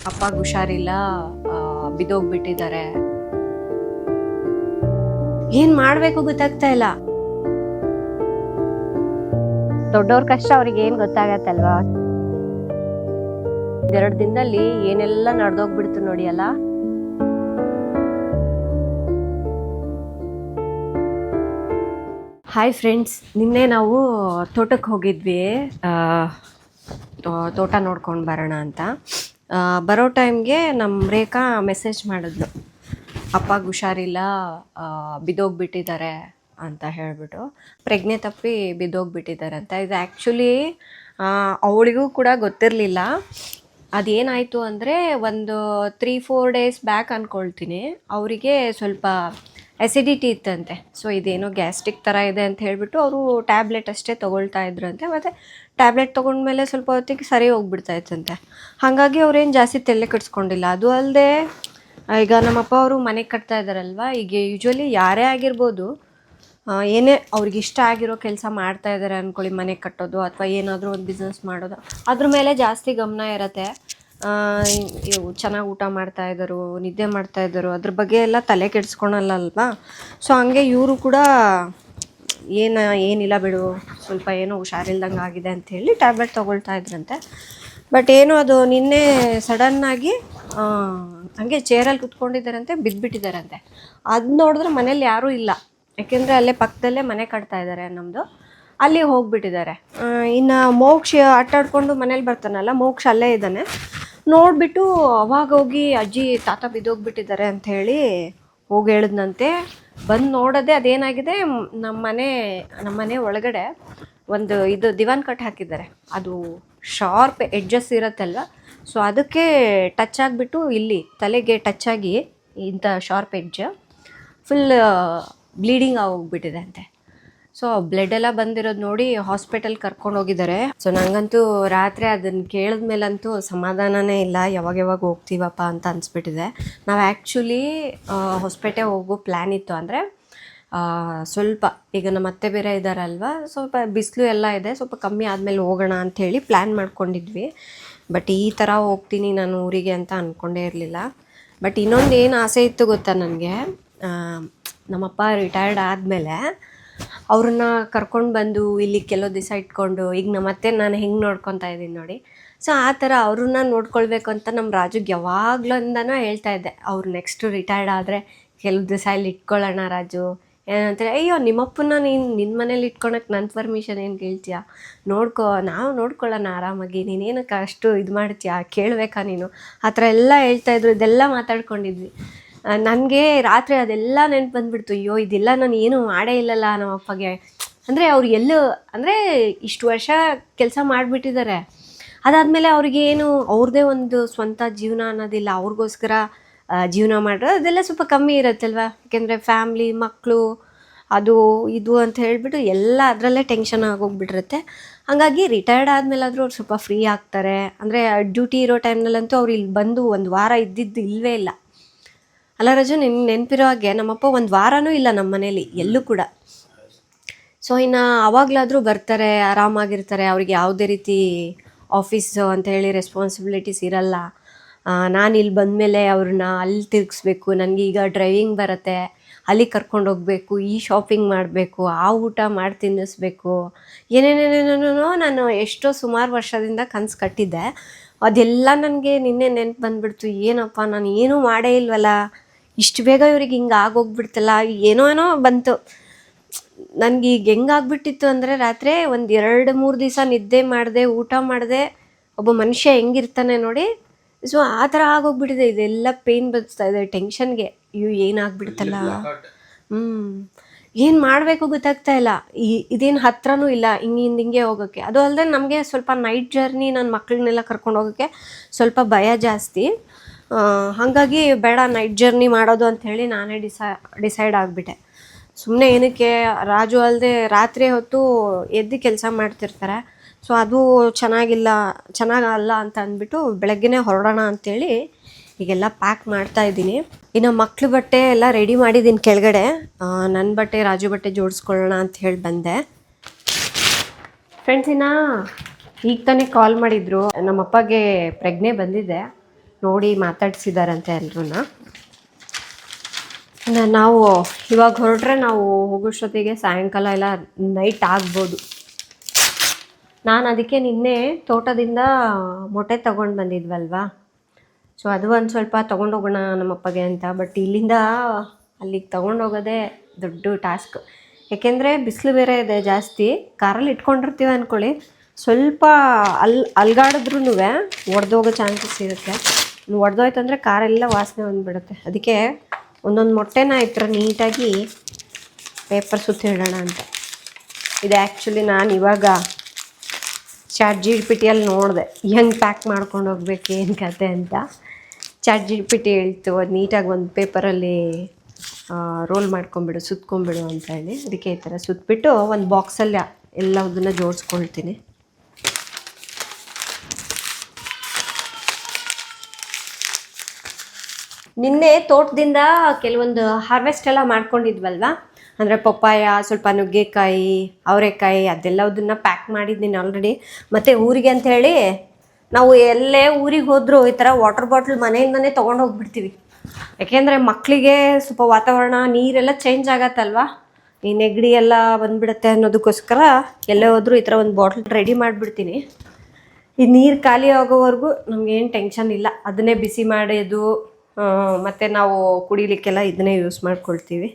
ಅಪ್ಪಗೆ ಹುಷಾರಿಲ್ಲ, ಬಿದ್ದೋಗ್ಬಿಟ್ಟಿದ್ದಾರೆ. ಏನ್ ಮಾಡ್ಬೇಕು ಗೊತ್ತಾಗ್ತಾ ಇಲ್ಲ. ದೊಡ್ಡವ್ರ ಕಷ್ಟ ಅವ್ರಿಗೆ ಏನ್ ಗೊತ್ತಾಗತ್ತಲ್ವಾ. 2 ದಿನದಲ್ಲಿ ಏನೆಲ್ಲ ನಡೆದೋಗ್ಬಿಡ್ತು ನೋಡಿ ಅಲ್ಲ. ಹಾಯ್ ಫ್ರೆಂಡ್ಸ್, ನಿನ್ನೆ ನಾವು ತೋಟಕ್ಕೆ ಹೋಗಿದ್ವಿ, ತೋಟ ನೋಡ್ಕೊಂಡು ಬರೋಣ ಅಂತ. ಬರೋ ಟೈಮ್ಗೆ ನಮ್ಮ ರೇಖಾ ಮೆಸೇಜ್ ಮಾಡಿದ್ಲು, ಅಪ್ಪಗೆ ಹುಷಾರಿಲ್ಲ, ಬಿದ್ದೋಗ್ಬಿಟ್ಟಿದ್ದಾರೆ ಅಂತ ಹೇಳ್ಬಿಟ್ಟು. ಪ್ರಜ್ಞೆ ತಪ್ಪಿ ಬಿದ್ದೋಗ್ಬಿಟ್ಟಿದ್ದಾರೆ ಅಂತ. ಇದು ಆ್ಯಕ್ಚುಲಿ ಅವಳಿಗೂ ಕೂಡ ಗೊತ್ತಿರಲಿಲ್ಲ. ಅದೇನಾಯಿತು ಅಂದರೆ ಒಂದು 3-4 ಡೇಸ್ ಬ್ಯಾಕ್ ಅಂದ್ಕೊಳ್ತೀನಿ, ಅವರಿಗೆ ಸ್ವಲ್ಪ ಅಸಿಡಿಟಿ ಇತ್ತಂತೆ. ಸೊ ಇದೇನೋ ಗ್ಯಾಸ್ಟ್ರಿಕ್ ಥರ ಇದೆ ಅಂತ ಹೇಳಿಬಿಟ್ಟು ಅವರು ಟ್ಯಾಬ್ಲೆಟ್ ಅಷ್ಟೇ ತೊಗೊಳ್ತಾ ಇದ್ರಂತೆ. ಮತ್ತು ಟ್ಯಾಬ್ಲೆಟ್ ತೊಗೊಂಡ್ಮೇಲೆ ಸ್ವಲ್ಪ ಹೊತ್ತಿಗೆ ಸರಿ ಹೋಗ್ಬಿಡ್ತಾ ಇತ್ತಂತೆ. ಹಾಗಾಗಿ ಅವ್ರೇನು ಜಾಸ್ತಿ ತಲೆ ಕೆಡಿಸ್ಕೊಂಡಿಲ್ಲ. ಅದು ಅಲ್ಲದೆ ಈಗ ನಮ್ಮಪ್ಪ ಅವರು ಮನೆ ಕಟ್ತಾ ಇದ್ದಾರಲ್ವ, ಈಗ ಯೂಶ್ವಲಿ ಯಾರೇ ಆಗಿರ್ಬೋದು, ಏನೇ ಅವ್ರಿಗೆ ಇಷ್ಟ ಆಗಿರೋ ಕೆಲಸ ಮಾಡ್ತಾ ಇದ್ದಾರೆ ಅಂದ್ಕೊಳ್ಳಿ, ಮನೆ ಕಟ್ಟೋದು ಅಥವಾ ಏನಾದರೂ ಒಂದು ಬಿಸ್ನೆಸ್ ಮಾಡೋದು, ಅದ್ರ ಮೇಲೆ ಜಾಸ್ತಿ ಗಮನ ಇರುತ್ತೆ. ಚೆನ್ನಾಗಿ ಊಟ ಮಾಡ್ತಾಯಿದ್ದರು, ನಿದ್ದೆ ಮಾಡ್ತಾಯಿದ್ದರು, ಅದ್ರ ಬಗ್ಗೆ ಎಲ್ಲ ತಲೆ ಕೆಡಿಸ್ಕೊಳಲ್ಲ ಅಲ್ವಾ. ಸೊ ಹಂಗೆ ಇವರು ಕೂಡ ಏನಿಲ್ಲ ಬಿಡು, ಸ್ವಲ್ಪ ಏನೋ ಹುಷಾರಿಲ್ದಂಗೆ ಆಗಿದೆ ಅಂಥೇಳಿ ಟ್ಯಾಬ್ಲೆಟ್ ತೊಗೊಳ್ತಾ ಇದ್ರಂತೆ. ಬಟ್ ಏನು ಅದು ನಿನ್ನೆ ಸಡನ್ನಾಗಿ ಹಂಗೆ ಚೇರಲ್ಲಿ ಕುತ್ಕೊಂಡಿದ್ದಾರಂತೆ, ಬಿದ್ದುಬಿಟ್ಟಿದ್ದಾರಂತೆ. ಅದು ನೋಡಿದ್ರೆ ಮನೇಲಿ ಯಾರೂ ಇಲ್ಲ, ಯಾಕೆಂದರೆ ಅಲ್ಲೇ ಪಕ್ಕದಲ್ಲೇ ಮನೆ ಕಟ್ತಾ ಇದ್ದಾರೆ ನಮ್ಮದು, ಅಲ್ಲಿ ಹೋಗಿಬಿಟ್ಟಿದ್ದಾರೆ. ಇನ್ನು ಮೋಕ್ಷ ಆಟಾಡ್ಕೊಂಡು ಮನೇಲಿ ಬರ್ತಾನಲ್ಲ, ಮೋಕ್ಷ ಅಲ್ಲೇ ಇದ್ದಾನೆ. ನೋಡಿಬಿಟ್ಟು ಅವಾಗ ಹೋಗಿ ಅಜ್ಜಿ ತಾತ ಬಿದ್ದೋಗ್ಬಿಟ್ಟಿದ್ದಾರೆ ಅಂಥೇಳಿ ಹೋಗಿ ಹೇಳಿದ್ನಂತೆ. ಬಂದು ನೋಡೋದೆ ಅದೇನಾಗಿದೆ, ನಮ್ಮ ಮನೆ ಒಳಗಡೆ ಒಂದು ಇದು ದಿವಾನ್ ಕಟ್ ಹಾಕಿದ್ದಾರೆ. ಅದು ಶಾರ್ಪ್ ಎಡ್ಜಸ್ ಇರುತ್ತಲ್ವ, ಸೊ ಅದಕ್ಕೆ ಟಚ್ ಆಗಿಬಿಟ್ಟು ಇಲ್ಲಿ ತಲೆಗೆ ಟಚ್ ಆಗಿ ಇಂಥ ಶಾರ್ಪ್ ಎಡ್ಜ್ ಫುಲ್ ಬ್ಲೀಡಿಂಗ್ ಆಗೋಗ್ಬಿಟ್ಟಿದೆ ಅಂತೆ. ಸೊ ಬ್ಲಡ್ ಎಲ್ಲ ಬಂದಿರೋದು ನೋಡಿ ಹಾಸ್ಪಿಟಲ್ ಕರ್ಕೊಂಡು ಹೋಗಿದ್ದಾರೆ. ಸೊ ನನಗಂತೂ ರಾತ್ರಿ ಅದನ್ನು ಕೇಳಿದ್ಮೇಲಂತೂ ಸಮಾಧಾನನೇ ಇಲ್ಲ, ಯಾವಾಗ ಹೋಗ್ತೀವಪ್ಪ ಅಂತ ಅನಿಸ್ಬಿಟ್ಟಿದೆ. ನಾವು ಆ್ಯಕ್ಚುಲಿ ಹೊಸಪೇಟೆ ಹೋಗೋ ಪ್ಲ್ಯಾನ್ ಇತ್ತು. ಅಂದರೆ ಸ್ವಲ್ಪ ಈಗ ನಮ್ಮ ಅತ್ತೆ ಬೇರೆ ಇದ್ದಾರಲ್ವ, ಸ್ವಲ್ಪ ಬಿಸಿಲು ಎಲ್ಲ ಇದೆ, ಸ್ವಲ್ಪ ಕಮ್ಮಿ ಆದಮೇಲೆ ಹೋಗೋಣ ಅಂಥೇಳಿ ಪ್ಲ್ಯಾನ್ ಮಾಡ್ಕೊಂಡಿದ್ವಿ. ಬಟ್ ಈ ಥರ ಹೋಗ್ತೀನಿ ನಾನು ಊರಿಗೆ ಅಂತ ಅಂದ್ಕೊಂಡೇ ಇರಲಿಲ್ಲ. ಬಟ್ ಇನ್ನೊಂದು ಏನು ಆಸೆ ಇತ್ತು ಗೊತ್ತಾ ನನಗೆ, ನಮ್ಮಪ್ಪ ರಿಟೈರ್ಡ್ ಆದಮೇಲೆ ಅವ್ರನ್ನ ಕರ್ಕೊಂಡು ಬಂದು ಇಲ್ಲಿ ಕೆಲವು ದಿವಸ ಇಟ್ಕೊಂಡು, ಈಗ ನಮ್ಮತ್ತೆ ನಾನು ಹೆಂಗೆ ನೋಡ್ಕೊತಾ ಇದ್ದೀನಿ ನೋಡಿ, ಸೊ ಆ ಥರ ಅವ್ರನ್ನ ನೋಡ್ಕೊಳ್ಬೇಕು ಅಂತ ನಮ್ಮ ರಾಜುಗೆ ಯಾವಾಗ್ಲಿಂದನೂ ಹೇಳ್ತಾ ಇದ್ದೆ. ಅವ್ರು ನೆಕ್ಸ್ಟು ರಿಟೈರ್ಡ್ ಆದರೆ ಕೆಲವು ದಿವಸ ಇಲ್ಲಿ ಇಟ್ಕೊಳ್ಳೋಣ ರಾಜು ಏನಂತಾರೆ. ಅಯ್ಯೋ ನಿಮ್ಮಪ್ಪನ ನಿನ್ನ ಮನೇಲಿ ಇಟ್ಕೊಳಕ್ಕೆ ನನ್ನ ಪರ್ಮಿಷನ್ ಏನು ಕೇಳ್ತೀಯಾ, ನಾವು ನೋಡ್ಕೊಳ್ಳೋಣ ಆರಾಮಾಗಿ, ನೀನೇನಕ್ಕೆ ಅಷ್ಟು ಇದು ಮಾಡ್ತೀಯಾ, ಕೇಳಬೇಕಾ ನೀನು, ಆ ಥರ ಎಲ್ಲ ಹೇಳ್ತಾಯಿದ್ರು. ಇದೆಲ್ಲ ಮಾತಾಡ್ಕೊಂಡಿದ್ವಿ. ನನಗೆ ರಾತ್ರಿ ಅದೆಲ್ಲ ನೆನಪು ಬಂದುಬಿಡ್ತು. ಅಯ್ಯೋ ಇದೆಲ್ಲ ನಾನು ಏನೂ ಮಾಡೇ ಇಲ್ಲಲ್ಲ ನಮ್ಮ ಅಪ್ಪಗೆ. ಅಂದರೆ ಅವ್ರು ಅಂದರೆ ಇಷ್ಟು ವರ್ಷ ಕೆಲಸ ಮಾಡಿಬಿಟ್ಟಿದ್ದಾರೆ. ಅದಾದಮೇಲೆ ಅವ್ರಿಗೇನು ಅವ್ರದ್ದೇ ಒಂದು ಸ್ವಂತ ಜೀವನ ಅನ್ನೋದಿಲ್ಲ, ಅವ್ರಿಗೋಸ್ಕರ ಜೀವನ ಮಾಡೋದು ಅದೆಲ್ಲ ಸ್ವಲ್ಪ ಕಮ್ಮಿ ಇರುತ್ತಲ್ವ. ಯಾಕೆಂದರೆ ಫ್ಯಾಮ್ಲಿ, ಮಕ್ಕಳು, ಅದು ಇದು ಅಂತ ಹೇಳಿಬಿಟ್ಟು ಎಲ್ಲ ಅದರಲ್ಲೇ ಟೆನ್ಷನ್ ಆಗೋಗ್ಬಿಟ್ಟಿರುತ್ತೆ. ಹಾಗಾಗಿ ರಿಟೈರ್ಡ್ ಆದಮೇಲಾದರೂ ಅವ್ರು ಸ್ವಲ್ಪ ಫ್ರೀ ಆಗ್ತಾರೆ. ಅಂದರೆ ಡ್ಯೂಟಿ ಇರೋ ಟೈಮ್ನಲ್ಲಂತೂ ಅವ್ರು ಇಲ್ಲಿ ಬಂದು 1 ವಾರ ಇದ್ದಿದ್ದು ಇಲ್ಲವೇ ಇಲ್ಲ ಅಲ್ಲ ರಾಜು. ನೆನಪಿರೋ ಹಾಗೆ ನಮ್ಮಪ್ಪ 1 ವಾರನೂ ಇಲ್ಲ ನಮ್ಮ ಮನೇಲಿ ಎಲ್ಲೂ ಕೂಡ. ಸೊ ಇನ್ನು ಆವಾಗಲಾದರೂ ಬರ್ತಾರೆ, ಆರಾಮಾಗಿರ್ತಾರೆ, ಅವ್ರಿಗೆ ಯಾವುದೇ ರೀತಿ ಆಫೀಸು ಅಂತ ಹೇಳಿ ರೆಸ್ಪಾನ್ಸಿಬಿಲಿಟೀಸ್ ಇರಲ್ಲ. ನಾನು ಇಲ್ಲಿ ಬಂದಮೇಲೆ ಅವ್ರನ್ನ ಅಲ್ಲಿ ತಿರುಗಿಸ್ಬೇಕು, ನನಗೀಗ ಡ್ರೈವಿಂಗ್ ಬರುತ್ತೆ, ಅಲ್ಲಿ ಕರ್ಕೊಂಡೋಗ್ಬೇಕು, ಈ ಶಾಪಿಂಗ್ ಮಾಡಬೇಕು, ಆ ಊಟ ಮಾಡಿ ತಿನ್ನಿಸ್ಬೇಕು, ಏನೇನೇನೇನೇನೋ ನಾನು ಎಷ್ಟೋ ಸುಮಾರು ವರ್ಷದಿಂದ ಕನಸು ಕಟ್ಟಿದ್ದೆ. ಅದೆಲ್ಲ ನನಗೆ ನಿನ್ನೆ ನೆನಪು ಬಂದುಬಿಡ್ತು. ಏನಪ್ಪ ನಾನು ಏನೂ ಮಾಡೇ ಇಲ್ವಲ್ಲ, ಇಷ್ಟು ಬೇಗ ಇವ್ರಿಗೆ ಹಿಂಗೆ ಆಗೋಗ್ಬಿಡ್ತಲ್ಲ, ಏನೋ ಬಂತು ನನಗೆ. ಈಗ ಹೆಂಗಾಗ್ಬಿಟ್ಟಿತ್ತು ಅಂದರೆ ರಾತ್ರಿ ಒಂದು 2-3 ದಿವಸ ನಿದ್ದೆ ಮಾಡಿದೆ, ಊಟ ಮಾಡಿದೆ, ಒಬ್ಬ ಮನುಷ್ಯ ಹೆಂಗಿರ್ತಾನೆ ನೋಡಿ, ಸೊ ಆ ಥರ ಆಗೋಗ್ಬಿಟ್ಟಿದೆ. ಇದೆಲ್ಲ ಪೇಯ್ನ್ ಬರ್ತಾ ಇದೆ ಟೆನ್ಷನ್ಗೆ. ಏನಾಗ್ಬಿಡ್ತಲ್ಲ, ಏನು ಮಾಡಬೇಕು ಗೊತ್ತಾಗ್ತಾ ಇಲ್ಲ. ಇದೇನು ಹತ್ರನೂ ಇಲ್ಲ ಹಿಂಗೆ ಹೋಗೋಕ್ಕೆ. ಅದು ಅಲ್ಲದೆ ನಮಗೆ ಸ್ವಲ್ಪ ನೈಟ್ ಜರ್ನಿ, ನನ್ನ ಮಕ್ಕಳನ್ನೆಲ್ಲ ಕರ್ಕೊಂಡು ಹೋಗೋಕ್ಕೆ ಸ್ವಲ್ಪ ಭಯ ಜಾಸ್ತಿ. ಹಾಗಾಗಿ ಬೇಡ ನೈಟ್ ಜರ್ನಿ ಮಾಡೋದು ಅಂಥೇಳಿ ನಾನೇ ಡಿಸೈಡ್ ಆಗಿಬಿಟ್ಟೆ. ಸುಮ್ಮನೆ ಏನಕ್ಕೆ, ರಾಜು ಅಲ್ಲದೆ ರಾತ್ರಿ ಹೊತ್ತು ಎದ್ದು ಕೆಲಸ ಮಾಡ್ತಿರ್ತಾರೆ, ಸೊ ಅದು ಚೆನ್ನಾಗಲ್ಲ ಅಂತ ಅಂದ್ಬಿಟ್ಟು ಬೆಳಗ್ಗೆನೇ ಹೊರಡೋಣ ಅಂಥೇಳಿ ಈಗೆಲ್ಲ ಪ್ಯಾಕ್ ಮಾಡ್ತಾಯಿದ್ದೀನಿ. ಇನ್ನು ಮಕ್ಳು ಬಟ್ಟೆ ಎಲ್ಲ ರೆಡಿ ಮಾಡಿದ್ದೀನಿ ಕೆಳಗಡೆ. ನನ್ನ ಬಟ್ಟೆ ರಾಜು ಬಟ್ಟೆ ಜೋಡಿಸ್ಕೊಳ್ಳೋಣ ಅಂತ ಹೇಳಿ ಬಂದೆ. ಫ್ರೆಂಡ್ಸ್, ಈಗ ತಾನೇ ಕಾಲ್ ಮಾಡಿದ್ರು, ನಮ್ಮಪ್ಪಗೆ ಪ್ರಜ್ಞೆ ಬಂದಿದೆ. ನೋಡಿ ಮಾತಾಡ್ಸಿದಾರಂತೆ ಎಲ್ರೂ. ನಾವು ಇವಾಗ ಹೊರಟ್ರೆ ನಾವು ಹೋಗೋಷ್ಟೊತ್ತಿಗೆ ಸಾಯಂಕಾಲ ಎಲ್ಲ ನೈಟ್ ಆಗ್ಬೋದು. ನಾನು ಅದಕ್ಕೆ ನಿನ್ನೆ ತೋಟದಿಂದ ಮೊಟ್ಟೆ ತೊಗೊಂಡು ಬಂದಿದ್ವಲ್ವಾ, ಸೊ ಅದು ಒಂದು ಸ್ವಲ್ಪ ತೊಗೊಂಡೋಗೋಣ ನಮ್ಮಪ್ಪಗೆ ಅಂತ. ಬಟ್ ಇಲ್ಲಿಂದ ಅಲ್ಲಿಗೆ ತೊಗೊಂಡೋಗೋದೇ ದೊಡ್ಡ ಟಾಸ್ಕ್. ಏಕೆಂದರೆ ಬಿಸಿಲು ಬೇರೆ ಇದೆ ಜಾಸ್ತಿ. ಕಾರಲ್ಲಿ ಇಟ್ಕೊಂಡಿರ್ತೀವಿ ಅಂದ್ಕೊಳ್ಳಿ, ಸ್ವಲ್ಪ ಅಲ್ಗಾಡಿದ್ರೂ ಒಡೆದೋಗೋ ಚಾನ್ಸಸ್ ಇರುತ್ತೆ. ಒಡೆದೋಯ್ತಂದರೆ ಕಾರೆಲ್ಲ ವಾಸನೆ ಬಂದುಬಿಡುತ್ತೆ. ಅದಕ್ಕೆ ಒಂದೊಂದು ಮೊಟ್ಟೆನ ಈ ಥರ ನೀಟಾಗಿ ಪೇಪರ್ ಸುತ್ತಿಡೋಣ ಅಂತ. ಇದು ಆ್ಯಕ್ಚುಲಿ ನಾನು ಇವಾಗ ChatGPTಯಲ್ಲಿ ನೋಡಿದೆ ಹೆಂಗೆ ಪ್ಯಾಕ್ ಮಾಡ್ಕೊಂಡು ಹೋಗ್ಬೇಕು ಏನು ಕತೆ ಅಂತ. ChatGPT ಹೇಳ್ತು ಅದು ನೀಟಾಗಿ ಒಂದು ಪೇಪರಲ್ಲಿ ರೋಲ್ ಮಾಡ್ಕೊಂಬಿಡು, ಸುತ್ಕೊಂಬಿಡು ಅಂತ ಹೇಳಿ. ಅದಕ್ಕೆ ಈ ಥರ ಸುತ್ತಬಿಟ್ಟು ಒಂದು ಬಾಕ್ಸಲ್ಲಿ ಎಲ್ಲದನ್ನು ಜೋಡಿಸ್ಕೊಳ್ತೀನಿ. ನಿನ್ನೆ ತೋಟದಿಂದ ಕೆಲವೊಂದು ಹಾರ್ವೆಸ್ಟ್ ಎಲ್ಲ ಮಾಡ್ಕೊಂಡಿದ್ವಲ್ವ, ಅಂದರೆ ಪಪ್ಪಾಯ, ಸ್ವಲ್ಪ ನುಗ್ಗೆಕಾಯಿ, ಅವರೆಕಾಯಿ, ಅದೆಲ್ಲದನ್ನು ಪ್ಯಾಕ್ ಮಾಡಿದ್ದೀನಿ ಆಲ್ರೆಡಿ. ಮತ್ತು ಊರಿಗೆ ಅಂಥೇಳಿ ನಾವು ಎಲ್ಲೇ ಊರಿಗೆ ಹೋದರೂ ಈ ಥರ ವಾಟರ್ ಬಾಟ್ಲ್ ಮನೆಯಿಂದನೇ ತೊಗೊಂಡು ಹೋಗ್ಬಿಡ್ತೀವಿ. ಯಾಕೆಂದರೆ ಮಕ್ಕಳಿಗೆ ಸ್ವಲ್ಪ ವಾತಾವರಣ ನೀರೆಲ್ಲ ಚೇಂಜ್ ಆಗತ್ತಲ್ವ, ಈ ನೆಗಡಿ ಎಲ್ಲ ಬಂದುಬಿಡುತ್ತೆ ಅನ್ನೋದಕ್ಕೋಸ್ಕರ ಎಲ್ಲೇ ಹೋದರೂ ಈ ಥರ ಒಂದು ಬಾಟ್ಲ್ ರೆಡಿ ಮಾಡಿಬಿಡ್ತೀನಿ. ಈ ನೀರು ಖಾಲಿ ಆಗೋವರೆಗೂ ನಮಗೇನು ಟೆನ್ಷನ್ ಇಲ್ಲ. ಅದನ್ನೇ ಬಿಸಿ ಮಾಡೋದು ಮತ್ತು ನಾವು ಕುಡಿಲಿಕ್ಕೆಲ್ಲ ಇದನ್ನೇ ಯೂಸ್ ಮಾಡ್ಕೊಳ್ತೀವಿ.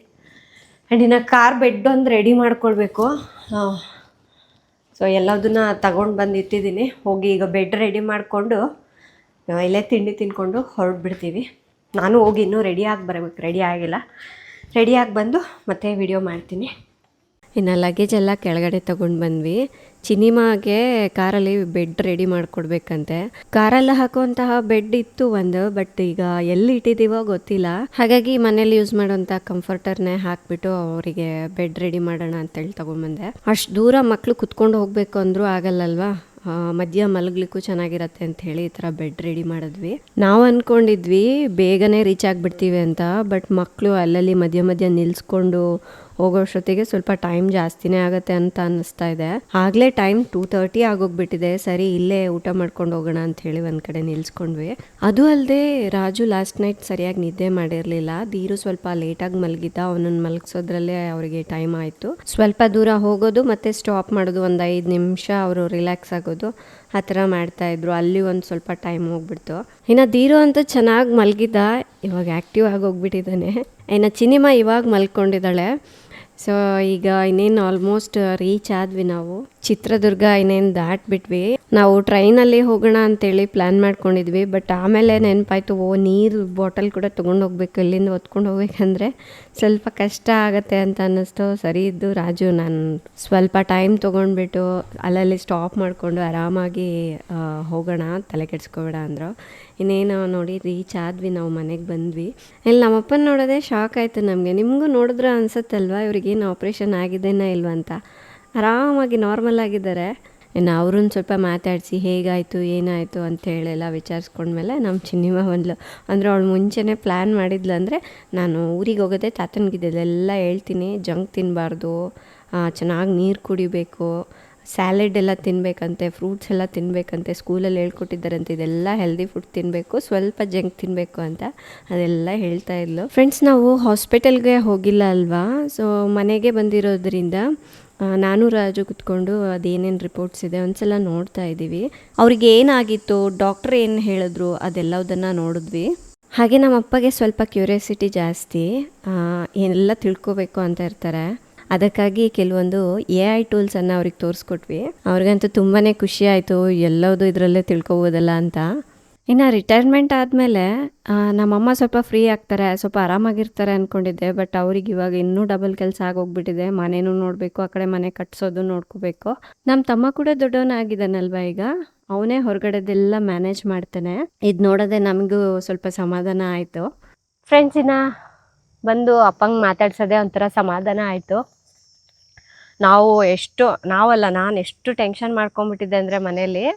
ಆ್ಯಂಡ್ ಇನ್ನು ಕಾರ್ ಬೆಡ್ ಒಂದು ರೆಡಿ ಮಾಡ್ಕೊಳ್ಬೇಕು. ಸೊ ಎಲ್ಲದನ್ನ ತಗೊಂಡು ಬಂದು ಇಟ್ಟಿದ್ದೀನಿ. ಹೋಗಿ ಈಗ ಬೆಡ್ ರೆಡಿ ಮಾಡಿಕೊಂಡು ಇಲ್ಲೇ ತಿಂಡಿ ತಿನ್ಕೊಂಡು ಹೊರಡ್ಬಿಡ್ತೀವಿ. ನಾನು ಹೋಗಿ ಇನ್ನೂ ರೆಡಿಯಾಗಿ ಬರಬೇಕು, ರೆಡಿ ಆಗಿಲ್ಲ. ರೆಡಿಯಾಗಿ ಬಂದು ಮತ್ತೆ ವಿಡಿಯೋ ಮಾಡ್ತೀನಿ. ಇನ್ನು ಲಗೇಜ್ ಎಲ್ಲ ಕೆಳಗಡೆ ತೊಗೊಂಡು ಬಂದ್ವಿ. ಚಿನಿಮಾಗೆ ಕಾರಲ್ಲಿ ಬೆಡ್ ರೆಡಿ ಮಾಡಿಕೊಡ್ಬೇಕಂತೆ. ಕಾರಲ್ಲಿ ಹಾಕುವಂತಹ ಬೆಡ್ ಇತ್ತು ಒಂದು, ಬಟ್ ಈಗ ಎಲ್ಲಿ ಇಟ್ಟಿದ್ದೀವೋ ಗೊತ್ತಿಲ್ಲ. ಹಾಗಾಗಿ ಮನೇಲಿ ಯೂಸ್ ಮಾಡೋಂಥ ಕಂಫರ್ಟರ್ನೇ ಹಾಕಿಬಿಟ್ಟು ಅವರಿಗೆ ಬೆಡ್ ರೆಡಿ ಮಾಡೋಣ ಅಂತೇಳಿ ತೊಗೊಂಡ್ಬಂದೆ. ಅಷ್ಟು ದೂರ ಮಕ್ಕಳು ಕುತ್ಕೊಂಡು ಹೋಗಬೇಕು ಅಂದರೂ ಆಗಲ್ಲಲ್ವಾ, ಮಧ್ಯ ಮಲಗ್ಲಿಕ್ಕೂ ಚೆನ್ನಾಗಿರತ್ತೆ ಅಂತ ಹೇಳಿ ಈ ಥರ ಬೆಡ್ ರೆಡಿ ಮಾಡಿದ್ವಿ. ನಾವು ಅಂದ್ಕೊಂಡಿದ್ವಿ ಬೇಗನೆ ರೀಚ್ ಆಗಿಬಿಡ್ತೀವಿ ಅಂತ, ಬಟ್ ಮಕ್ಕಳು ಅಲ್ಲಲ್ಲಿ ಮಧ್ಯ ಮಧ್ಯ ನಿಲ್ಲಿಸ್ಕೊಂಡು ಹೋಗೋಷ್ಟೊತ್ತಿಗೆ ಸ್ವಲ್ಪ ಟೈಮ್ ಜಾಸ್ತಿನೇ ಆಗುತ್ತೆ ಅಂತ ಅನ್ನಿಸ್ತಾ ಇದೆ. ಆಗಲೇ ಟೈಮ್ 2:30 ಆಗೋಗ್ಬಿಟ್ಟಿದೆ. ಸರಿ ಇಲ್ಲೇ ಊಟ ಮಾಡ್ಕೊಂಡು ಹೋಗೋಣ ಅಂತ ಹೇಳಿ ಒಂದು ಕಡೆ ನಿಲ್ಸ್ಕೊಂಡ್ವಿ. ಅದು ಅಲ್ಲದೆ ರಾಜು ಲಾಸ್ಟ್ ನೈಟ್ ಸರಿಯಾಗಿ ನಿದ್ದೆ ಮಾಡಿರಲಿಲ್ಲ. ಧೀರು ಸ್ವಲ್ಪ ಲೇಟಾಗಿ ಮಲಗಿದ್ದ. ಅವನನ್ನು ಮಲಗಿಸೋದ್ರಲ್ಲೇ ಅವರಿಗೆ ಟೈಮ್ ಆಯಿತು. ಸ್ವಲ್ಪ ದೂರ ಹೋಗೋದು ಮತ್ತು ಸ್ಟಾಪ್ ಮಾಡೋದು, ಒಂದು 5 ನಿಮಿಷ ಅವರು ರಿಲ್ಯಾಕ್ಸ್ ಆಗೋದು, ಆ ಥರ ಮಾಡ್ತಾಯಿದ್ರು. ಅಲ್ಲಿ ಒಂದು ಸ್ವಲ್ಪ ಟೈಮ್ ಹೋಗ್ಬಿಡ್ತು. ಇನ್ನು ಧೀರು ಅಂತ ಚೆನ್ನಾಗಿ ಮಲಗಿದ್ದ, ಇವಾಗ ಆ್ಯಕ್ಟಿವ್ ಆಗಿ ಹೋಗ್ಬಿಟ್ಟಿದ್ದಾನೆ. ಇನ್ನು ಚಿನಿಮಾ ಇವಾಗ ಮಲ್ಕೊಂಡಿದ್ದಾಳೆ. ಸೊ ಈಗ ಇನ್ನೇನು ಆಲ್ಮೋಸ್ಟ್ ರೀಚ್ ಆದ್ವಿ. ನಾವು ಚಿತ್ರದುರ್ಗ ಇನ್ನೇನು ದಾಟ್ಬಿಟ್ವಿ. ನಾವು ಟ್ರೈನಲ್ಲಿ ಹೋಗೋಣ ಅಂತೇಳಿ ಪ್ಲ್ಯಾನ್ ಮಾಡ್ಕೊಂಡಿದ್ವಿ. ಬಟ್ ಆಮೇಲೆ ನೆನಪಾಯ್ತು, ನೀರು ಬಾಟಲ್ ಕೂಡ ತೊಗೊಂಡು ಹೋಗ್ಬೇಕು, ಇಲ್ಲಿಂದ ಹೊತ್ಕೊಂಡು ಹೋಗ್ಬೇಕಂದ್ರೆ ಸ್ವಲ್ಪ ಕಷ್ಟ ಆಗುತ್ತೆ ಅಂತ ಅನ್ನಿಸ್ತು. ಸರಿ ಇದ್ದು ರಾಜು ನಾನು ಸ್ವಲ್ಪ ಟೈಮ್ ತೊಗೊಂಡ್ಬಿಟ್ಟು ಅಲ್ಲಲ್ಲಿ ಸ್ಟಾಪ್ ಮಾಡಿಕೊಂಡು ಆರಾಮಾಗಿ ಹೋಗೋಣ, ತಲೆ ಕೆಡಿಸ್ಕೋಬೇಡ ಅಂದರು. ಇನ್ನೇನು ನೋಡಿ ರೀಚ್ ಆದ್ವಿ, ನಾವು ಮನೆಗೆ ಬಂದ್ವಿ. ಇಲ್ಲಿ ನಮ್ಮಪ್ಪನ ನೋಡೋದೇ ಶಾಕ್ ಆಯಿತು ನಮಗೆ. ನಿಮಗೂ ನೋಡಿದ್ರೆ ಅನ್ಸುತ್ತಲ್ವ ಇವ್ರಿಗೇನು ಆಪ್ರೇಷನ್ ಆಗಿದ್ದೇನೋ ಇಲ್ವ ಅಂತ. ಆರಾಮಾಗಿ ನಾರ್ಮಲ್ ಆಗಿದ್ದಾರೆ. ಇನ್ನು ಅವ್ರನ್ನ ಸ್ವಲ್ಪ ಮಾತಾಡಿಸಿ ಹೇಗಾಯಿತು ಏನಾಯಿತು ಅಂತೇಳೆಲ್ಲ ವಿಚಾರಿಸ್ಕೊಂಡ್ಮೇಲೆ ನಮ್ಮ ಚಿನ್ನಿಮ ಬಂದ್ಲು. ಅಂದರೆ ಅವಳು ಮುಂಚೆನೇ ಪ್ಲ್ಯಾನ್ ಮಾಡಿದ್ಲು. ಅಂದರೆ ನಾನು ಊರಿಗೆ ಹೋಗೋದೇ ತಾತನಿಗಿದ್ದೆಲ್ಲ ಹೇಳ್ತೀನಿ, ಜಂಕ್ ತಿನ್ನಬಾರ್ದು, ಚೆನ್ನಾಗಿ ನೀರು ಕುಡಿಬೇಕು, ಸ್ಯಾಲೆಡ್ ಎಲ್ಲ ತಿನ್ನಬೇಕಂತೆ, ಫ್ರೂಟ್ಸ್ ಎಲ್ಲ ತಿನ್ನಬೇಕಂತೆ, ಸ್ಕೂಲಲ್ಲಿ ಹೇಳ್ಕೊಟ್ಟಿದ್ದಾರಂತೆ, ಇದೆಲ್ಲ ಹೆಲ್ದಿ ಫುಡ್ ತಿನ್ನಬೇಕು, ಸ್ವಲ್ಪ ಜಂಕ್ ತಿನ್ನಬೇಕು ಅಂತ ಅದೆಲ್ಲ ಹೇಳ್ತಾ ಇದ್ಲು. ಫ್ರೆಂಡ್ಸ್, ನಾವು ಹಾಸ್ಪಿಟಲ್ಗೆ ಹೋಗಿಲ್ಲ ಅಲ್ವಾ, ಸೊ ಮನೆಗೆ ಬಂದಿರೋದ್ರಿಂದ ನಾನು ರಾಜು ಕುತ್ಕೊಂಡು ಅದೇನೇನು ರಿಪೋರ್ಟ್ಸ್ ಇದೆ ಒಂದ್ಸಲ ನೋಡ್ತಾ ಇದ್ದೀವಿ. ಅವ್ರಿಗೆ ಏನಾಗಿತ್ತು, ಡಾಕ್ಟ್ರ್ ಏನು ಹೇಳಿದ್ರು, ಅದೆಲ್ಲದನ್ನು ನೋಡಿದ್ವಿ. ಹಾಗೆ ನಮ್ಮ ಅಪ್ಪಗೆ ಸ್ವಲ್ಪ ಕ್ಯೂರಿಯಾಸಿಟಿ ಜಾಸ್ತಿ, ಏನೆಲ್ಲ ತಿಳ್ಕೊಬೇಕು ಅಂತ ಇರ್ತಾರೆ. ಅದಕ್ಕಾಗಿ ಕೆಲವೊಂದು AI ಟೂಲ್ಸನ್ನು ಅವ್ರಿಗೆ ತೋರಿಸ್ಕೊಟ್ವಿ. ಅವ್ರಿಗಂತೂ ತುಂಬಾ ಖುಷಿ ಆಯಿತು, ಎಲ್ಲವುದು ಇದರಲ್ಲೇ ತಿಳ್ಕೊಬೋದಲ್ಲ ಅಂತ. ಇನ್ನು ರಿಟೈರ್ಮೆಂಟ್ ಆದಮೇಲೆ ನಮ್ಮಮ್ಮ ಸ್ವಲ್ಪ ಫ್ರೀ ಆಗ್ತಾರೆ, ಸ್ವಲ್ಪ ಆರಾಮಾಗಿರ್ತಾರೆ ಅಂದ್ಕೊಂಡಿದ್ದೆ. ಬಟ್ ಅವ್ರಿಗೆ ಇವಾಗ ಇನ್ನೂ ಡಬಲ್ ಕೆಲಸ ಆಗೋಗ್ಬಿಟ್ಟಿದೆ. ಮನೇನೂ ನೋಡಬೇಕು, ಆ ಕಡೆ ಮನೆ ಕಟ್ಸೋದು ನೋಡ್ಕೋಬೇಕು. ನಮ್ಮ ತಮ್ಮ ಕೂಡ ದೊಡ್ಡವನಾಗಿದ್ದಾನಲ್ವ ಈಗ, ಅವನೇ ಹೊರಗಡೆದೆಲ್ಲ ಮ್ಯಾನೇಜ್ ಮಾಡ್ತಾನೆ. ಇದು ನೋಡೋದೆ ನಮಗೂ ಸ್ವಲ್ಪ ಸಮಾಧಾನ ಆಯಿತು. ಫ್ರೆಂಡ್ಸಿನ ಬಂದು ಅಪ್ಪಂಗೆ ಮಾತಾಡ್ಸೋದೆ ಒಂಥರ ಸಮಾಧಾನ ಆಯಿತು. ನಾನು ಎಷ್ಟು ಟೆನ್ಷನ್ ಮಾಡ್ಕೊಂಬಿಟ್ಟಿದ್ದೆ ಅಂದರೆ ಮನೇಲಿ,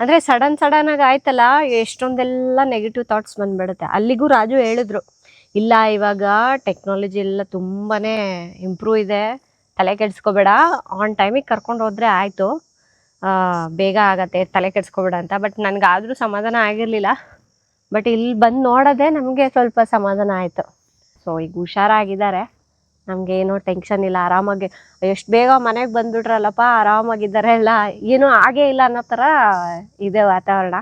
ಅಂದರೆ ಸಡನ್ನಾಗಿ ಆಯ್ತಲ್ಲ, ಎಷ್ಟೊಂದೆಲ್ಲ ನೆಗೆಟಿವ್ ಥಾಟ್ಸ್ ಬಂದುಬಿಡುತ್ತೆ. ಅಲ್ಲಿಗೂ ರಾಜು ಹೇಳಿದ್ರು, ಇಲ್ಲ ಇವಾಗ ಟೆಕ್ನಾಲಜಿ ಎಲ್ಲ ತುಂಬಾ ಇಂಪ್ರೂವ್ ಇದೆ, ತಲೆ ಕೆಡಿಸ್ಕೋಬೇಡ, ಆನ್ ಟೈಮಿಗೆ ಕರ್ಕೊಂಡು ಹೋದರೆ ಆಯಿತು, ಬೇಗ ಆಗತ್ತೆ, ತಲೆ ಕೆಡಿಸ್ಕೋಬೇಡ ಅಂತ. ಬಟ್ ನನಗಾದರೂ ಸಮಾಧಾನ ಆಗಿರಲಿಲ್ಲ. ಬಟ್ ಇಲ್ಲಿ ಬಂದು ನೋಡೋದೇ ನಮಗೆ ಸ್ವಲ್ಪ ಸಮಾಧಾನ ಆಯಿತು. ಸೊ ಈಗ ಹುಷಾರಾಗಿದ್ದಾರೆ, ನಮಗೆ ಏನೋ ಟೆನ್ಷನ್ ಇಲ್ಲ, ಆರಾಮಾಗಿ ಎಷ್ಟು ಬೇಗ ಮನೆಗೆ ಬಂದುಬಿಟ್ರಲ್ಲಪ್ಪ, ಆರಾಮಾಗಿದ್ದಾರೆ, ಎಲ್ಲ ಏನೂ ಆಗೇ ಇಲ್ಲ ಅನ್ನೋ ಥರ ಇದೆ ವಾತಾವರಣ.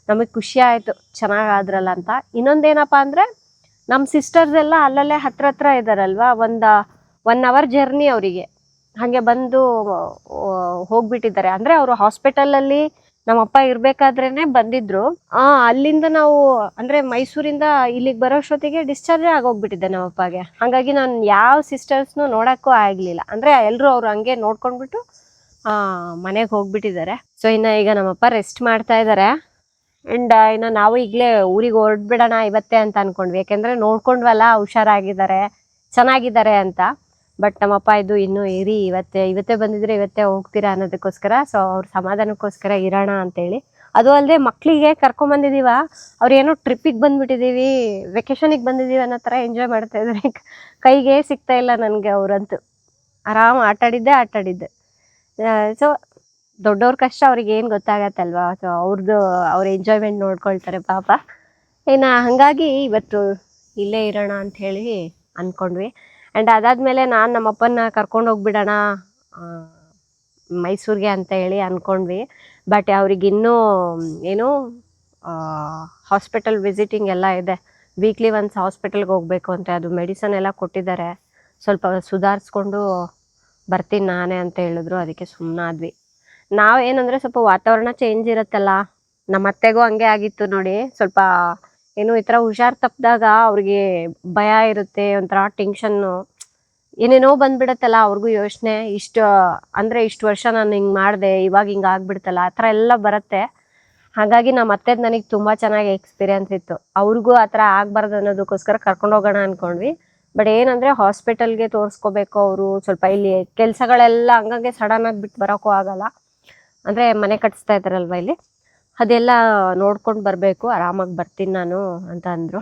ನಮಗೆ ಖುಷಿ ಆಯಿತು ಚೆನ್ನಾಗಾದ್ರಲ್ಲ ಅಂತ. ಇನ್ನೊಂದೇನಪ್ಪ ಅಂದರೆ ನಮ್ಮ ಸಿಸ್ಟರ್ಸ್ ಎಲ್ಲ ಅಲ್ಲಲ್ಲೇ ಹತ್ರ ಇದ್ದಾರಲ್ವ, 1 ಅವರ್ ಜರ್ನಿ ಅವರಿಗೆ. ಹಾಗೆ ಬಂದು ಹೋಗ್ಬಿಟ್ಟಿದ್ದಾರೆ. ಅಂದರೆ ಅವರು ಹಾಸ್ಪಿಟಲಲ್ಲಿ ನಮ್ಮಪ್ಪ ಇರಬೇಕಾದ್ರೇ ಬಂದಿದ್ರು. ಅಲ್ಲಿಂದ ನಾವು ಅಂದರೆ ಮೈಸೂರಿಂದ ಇಲ್ಲಿಗೆ ಬರೋಷ್ಟೊತ್ತಿಗೆ ಡಿಸ್ಚಾರ್ಜೇ ಆಗೋಗ್ಬಿಟ್ಟಿದ್ದೆ ನಮ್ಮಪ್ಪಗೆ. ಹಾಗಾಗಿ ನಾನು ಯಾವ ಸಿಸ್ಟರ್ಸ್ನು ನೋಡೋಕ್ಕೂ ಆಗಲಿಲ್ಲ. ಅಂದರೆ ಎಲ್ಲರೂ ಅವರು ಹಂಗೆ ನೋಡ್ಕೊಂಡ್ಬಿಟ್ಟು ಮನೆಗೆ ಹೋಗ್ಬಿಟ್ಟಿದ್ದಾರೆ. ಸೊ ಈಗ ನಮ್ಮಪ್ಪ ರೆಸ್ಟ್ ಮಾಡ್ತಾ ಇದ್ದಾರೆ. ಆ್ಯಂಡ್ ಇನ್ನು ನಾವು ಈಗಲೇ ಊರಿಗೆ ಹೊರಡ್ಬಿಡೋಣ ಇವತ್ತೇ ಅಂತ ಅಂದ್ಕೊಂಡ್ವಿ. ಯಾಕೆಂದರೆ ನೋಡ್ಕೊಂಡ್ವಲ್ಲ ಹುಷಾರಾಗಿದ್ದಾರೆ, ಚೆನ್ನಾಗಿದ್ದಾರೆ ಅಂತ. ಬಟ್ ನಮ್ಮಪ್ಪ ಇದು ಇನ್ನೂ ಇರಿ, ಇವತ್ತೇ ಬಂದಿದ್ರೆ ಇವತ್ತೇ ಹೋಗ್ತೀರಾ ಅನ್ನೋದಕ್ಕೋಸ್ಕರ, ಸೊ ಅವ್ರ ಸಮಾಧಾನಕ್ಕೋಸ್ಕರ ಇರೋಣ ಅಂತೇಳಿ. ಅದು ಅಲ್ಲದೆ ಮಕ್ಕಳಿಗೆ ಕರ್ಕೊಂಬಂದಿದ್ದೀವ, ಅವ್ರೇನೋ ಟ್ರಿಪ್ಪಿಗೆ ಬಂದುಬಿಟ್ಟಿದ್ದೀವಿ, ವೆಕೇಷನಿಗೆ ಬಂದಿದ್ದೀವಿ ಅನ್ನೋ ಥರ ಎಂಜಾಯ್ ಮಾಡ್ತಾ ಇದ್ದಾರೆ. ಕೈಗೆ ಸಿಗ್ತಾ ಇಲ್ಲ ನನಗೆ ಅವರಂತೂ. ಆರಾಮ್ ಆಟಾಡಿದ್ದೆ. ಸೊ ದೊಡ್ಡವ್ರ ಕಷ್ಟ ಅವ್ರಿಗೆ ಏನು ಗೊತ್ತಾಗತ್ತಲ್ವಾ. ಸೊ ಅವ್ರ ಎಂಜಾಯ್ಮೆಂಟ್ ನೋಡ್ಕೊಳ್ತಾರೆ ಪಾಪ. ಹಾಗಾಗಿ ಇವತ್ತು ಇಲ್ಲೇ ಇರೋಣ ಅಂಥೇಳಿ ಅಂದ್ಕೊಂಡ್ವಿ. ಆ್ಯಂಡ್ ಅದಾದಮೇಲೆ ನಾನು ನಮ್ಮಪ್ಪನ ಕರ್ಕೊಂಡು ಹೋಗ್ಬಿಡೋಣ ಮೈಸೂರಿಗೆ ಅಂತ ಹೇಳಿ ಅಂದ್ಕೊಂಡ್ವಿ. ಬಟ್ ಅವ್ರಿಗಿನ್ನೂ ಏನು ಹಾಸ್ಪಿಟಲ್ ವಿಸಿಟಿಂಗ್ ಎಲ್ಲ ಇದೆ, ವೀಕ್ಲಿ ಒನ್ಸ್ ಹಾಸ್ಪಿಟಲ್ಗೆ ಹೋಗ್ಬೇಕು ಅಂತ. ಅದು ಮೆಡಿಸನ್ ಎಲ್ಲ ಕೊಟ್ಟಿದ್ದಾರೆ, ಸ್ವಲ್ಪ ಸುಧಾರಿಸ್ಕೊಂಡು ಬರ್ತೀನಿ ನಾನೇ ಅಂತ ಹೇಳಿದ್ರು. ಅದಕ್ಕೆ ಸುಮ್ಮನಾದ್ವಿ. ನಾವೇನಂದರೆ ಸ್ವಲ್ಪ ವಾತಾವರಣ ಚೇಂಜ್ ಇರುತ್ತಲ್ಲ, ನಮ್ಮ ಅತ್ತೆಗೂ ಹಂಗೆ ಆಗಿತ್ತು ನೋಡಿ. ಸ್ವಲ್ಪ ಏನು ಈ ಥರ ಹುಷಾರು ತಪ್ಪಿದಾಗ ಅವ್ರಿಗೆ ಭಯ ಇರುತ್ತೆ, ಒಂಥರ ಟೆನ್ಷನ್ನು, ಏನೇನೋ ಬಂದ್ಬಿಡತ್ತಲ್ಲ ಅವ್ರಿಗೂ ಯೋಚನೆ. ಇಷ್ಟು ವರ್ಷ ನಾನು ಹಿಂಗೆ ಮಾಡಿದೆ, ಇವಾಗ ಹಿಂಗೆ ಆಗ್ಬಿಡ್ತಲ್ಲ, ಆ ಥರ ಎಲ್ಲ ಬರುತ್ತೆ. ಹಾಗಾಗಿ ನಮ್ಮ ಅತ್ತೆದು ನನಗೆ ತುಂಬ ಚೆನ್ನಾಗಿ ಎಕ್ಸ್ಪೀರಿಯನ್ಸ್ ಇತ್ತು. ಅವ್ರಿಗೂ ಆ ಥರ ಆಗಬಾರ್ದು ಅನ್ನೋದಕ್ಕೋಸ್ಕರ ಕರ್ಕೊಂಡು ಹೋಗೋಣ ಅಂದ್ಕೊಂಡ್ವಿ. ಬಟ್ ಏನಂದರೆ ಹಾಸ್ಪಿಟಲ್ಗೆ ತೋರಿಸ್ಕೋಬೇಕು. ಅವರು ಸ್ವಲ್ಪ ಇಲ್ಲಿ ಕೆಲಸಗಳೆಲ್ಲ ಹಂಗಂಗೆ ಸಡನ್ನಾಗಿ ಬಿಟ್ಟು ಬರೋಕ್ಕೂ ಆಗಲ್ಲ. ಅಂದರೆ ಮನೆ ಕಟ್ಟಿಸ್ತಾ ಇದ್ದಾರಲ್ವ ಇಲ್ಲಿ, ಅದೆಲ್ಲ ನೋಡ್ಕೊಂಡು ಬರಬೇಕು. ಆರಾಮಾಗಿ ಬರ್ತೀನಿ ನಾನು ಅಂತ ಅಂದರು.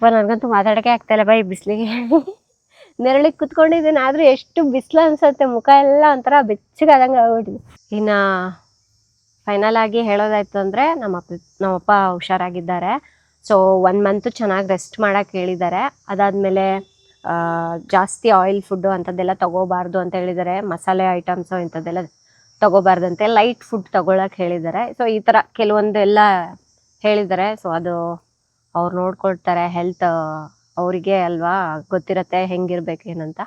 ನನಗಂತೂ ಮಾತಾಡೋಕ್ಕೆ ಆಗ್ತಾಯಿಲ್ಲ ಬೈ ಬಿಸಿಲಿಗೆ. ನೆರಳಿಗೆ ಕುತ್ಕೊಂಡಿದ್ದೀನಿ, ಆದರೂ ಎಷ್ಟು ಬಿಸಿಲು ಅನ್ಸುತ್ತೆ, ಮುಖ ಎಲ್ಲ ಒಂಥರ ಬೆಚ್ಚಗಾದಂಗೆ ಆಗ್ಬಿಟ್ಟಿದೆ. ಇನ್ನು ಫೈನಲ್ ಆಗಿ ಹೇಳೋದಾಯ್ತು ಅಂದರೆ ನಮ್ಮಪ್ಪ ಹುಷಾರಾಗಿದ್ದಾರೆ. ಸೊ 1 ಮಂತು ಚೆನ್ನಾಗಿ ರೆಸ್ಟ್ ಮಾಡೋಕ್ಕೆ ಹೇಳಿದ್ದಾರೆ. ಅದಾದಮೇಲೆ ಜಾಸ್ತಿ ಆಯಿಲ್ ಫುಡ್ಡು ಅಂಥದ್ದೆಲ್ಲ ತೊಗೋಬಾರ್ದು ಅಂತ ಹೇಳಿದ್ದಾರೆ. ಮಸಾಲೆ ಐಟಮ್ಸು ಇಂಥದ್ದೆಲ್ಲ ತೊಗೋಬಾರ್ದಂತೆ, ಲೈಟ್ ಫುಡ್ ತೊಗೊಳಕ್ಕೆ ಹೇಳಿದ್ದಾರೆ. ಸೊ ಈ ಥರ ಕೆಲವೊಂದೆಲ್ಲ ಹೇಳಿದ್ದಾರೆ. ಸೊ ಅದು ಅವ್ರು ನೋಡ್ಕೊಳ್ತಾರೆ, ಹೆಲ್ತ್ ಅವರಿಗೆ ಅಲ್ವಾ ಗೊತ್ತಿರುತ್ತೆ ಹೆಂಗಿರ್ಬೇಕು ಏನಂತ.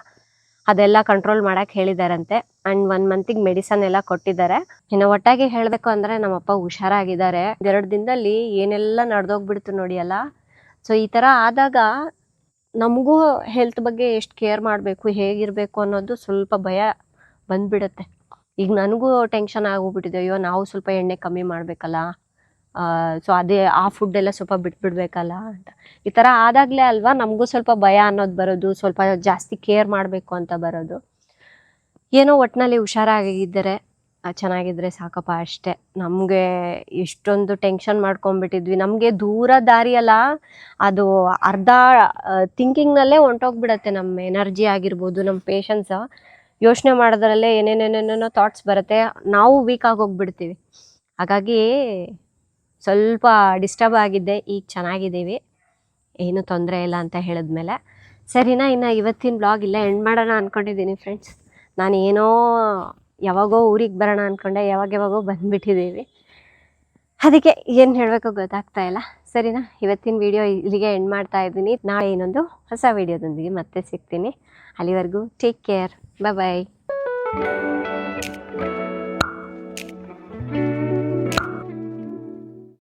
ಅದೆಲ್ಲ ಕಂಟ್ರೋಲ್ ಮಾಡೋಕ್ಕೆ ಹೇಳಿದಾರಂತೆ. ಆ್ಯಂಡ್ 1 ಮಂತಿಗೆ ಮೆಡಿಸನ್ ಎಲ್ಲ ಕೊಟ್ಟಿದ್ದಾರೆ. ಇನ್ನು ಒಟ್ಟಾಗಿ ಹೇಳಬೇಕು ಅಂದರೆ ನಮ್ಮಪ್ಪ ಹುಷಾರಾಗಿದ್ದಾರೆ. 2 ದಿನದಲ್ಲಿ ಏನೆಲ್ಲ ನಡೆದೋಗ್ಬಿಡ್ತು ನೋಡಿ ಅಲ್ಲ. ಸೊ ಈ ಥರ ಆದಾಗ ನಮಗೂ ಹೆಲ್ತ್ ಬಗ್ಗೆ ಎಷ್ಟು ಕೇರ್ ಮಾಡಬೇಕು, ಹೇಗಿರಬೇಕು ಅನ್ನೋದು ಸ್ವಲ್ಪ ಭಯ ಬಂದುಬಿಡುತ್ತೆ. ಈಗ ನನಗೂ ಟೆನ್ಷನ್ ಆಗೋಗ್ಬಿಟ್ಟಿದೆ, ಅಯ್ಯೋ ನಾವು ಸ್ವಲ್ಪ ಎಣ್ಣೆ ಕಮ್ಮಿ ಮಾಡಬೇಕಲ್ಲ, ಸೊ ಆ ಫುಡ್ಡೆಲ್ಲ ಸ್ವಲ್ಪ ಬಿಟ್ಬಿಡ್ಬೇಕಲ್ಲ ಅಂತ. ಈ ಥರ ಆದಾಗಲೇ ಅಲ್ವಾ ನಮಗೂ ಸ್ವಲ್ಪ ಭಯ ಅನ್ನೋದು ಬರೋದು, ಸ್ವಲ್ಪ ಜಾಸ್ತಿ ಕೇರ್ ಮಾಡಬೇಕು ಅಂತ ಬರೋದು. ಏನೋ ಒಟ್ಟಿನಲ್ಲಿ ಹುಷಾರಾಗಿದ್ದರೆ ಚೆನ್ನಾಗಿದ್ದರೆ ಸಾಕಪ್ಪ ಅಷ್ಟೇ. ನಮಗೆ ಇಷ್ಟೊಂದು ಟೆನ್ಷನ್ ಮಾಡ್ಕೊಂಡ್ಬಿಟ್ಟಿದ್ವಿ. ನಮಗೆ ದೂರ ದಾರಿಯಲ್ಲ, ಅದು ಅರ್ಧ ಥಿಂಕಿಂಗ್ನಲ್ಲೇ ಹೊಂಟೋಗ್ಬಿಡತ್ತೆ ನಮ್ಮ ಎನರ್ಜಿ ಆಗಿರ್ಬೋದು, ನಮ್ಮ ಪೇಷನ್ಸ್. ಯೋಚನೆ ಮಾಡೋದ್ರಲ್ಲೇ ಏನೇನೇನೇನೋ ಥಾಟ್ಸ್ ಬರುತ್ತೆ, ನಾವು ವೀಕ್ ಆಗೋಗ್ಬಿಡ್ತೀವಿ. ಹಾಗಾಗಿ ಸ್ವಲ್ಪ ಡಿಸ್ಟರ್ಬ್ ಆಗಿದ್ದೆ. ಈಗ ಚೆನ್ನಾಗಿದ್ದೀವಿ, ಏನೂ ತೊಂದರೆ ಇಲ್ಲ ಅಂತ ಹೇಳಿದ್ಮೇಲೆ ಸರಿನಾ. ಇನ್ನು ಇವತ್ತಿನ ಬ್ಲಾಗ್ ಇಲ್ಲ ಎಂಡ್ ಮಾಡೋಣ ಅಂದ್ಕೊಂಡಿದ್ದೀನಿ ಫ್ರೆಂಡ್ಸ್. ನಾನು ಏನೋ ಯಾವಾಗೋ ಊರಿಗೆ ಬರೋಣ ಅಂದ್ಕೊಂಡೆ, ಯಾವಾಗೋ ಬಂದುಬಿಟ್ಟಿದ್ದೀವಿ. ಅದಕ್ಕೆ ಏನು ಹೇಳಬೇಕು ಗೊತ್ತಾಗ್ತಾ ಇಲ್ಲ. ಸರಿನಾ, ಇವತ್ತಿನ ವಿಡಿಯೋ ಇಲ್ಲಿಗೆ ಎಂಡ್ ಮಾಡ್ತಾ ಇದ್ದೀನಿ. ನಾಳೆ ಇನ್ನೊಂದು ಹೊಸ ವಿಡಿಯೋದೊಂದಿಗೆ ಮತ್ತೆ ಸಿಗ್ತೀನಿ. ಅಲ್ಲಿವರೆಗೂ ಟೇಕ್ ಕೇರ್, ಬಾಯ್.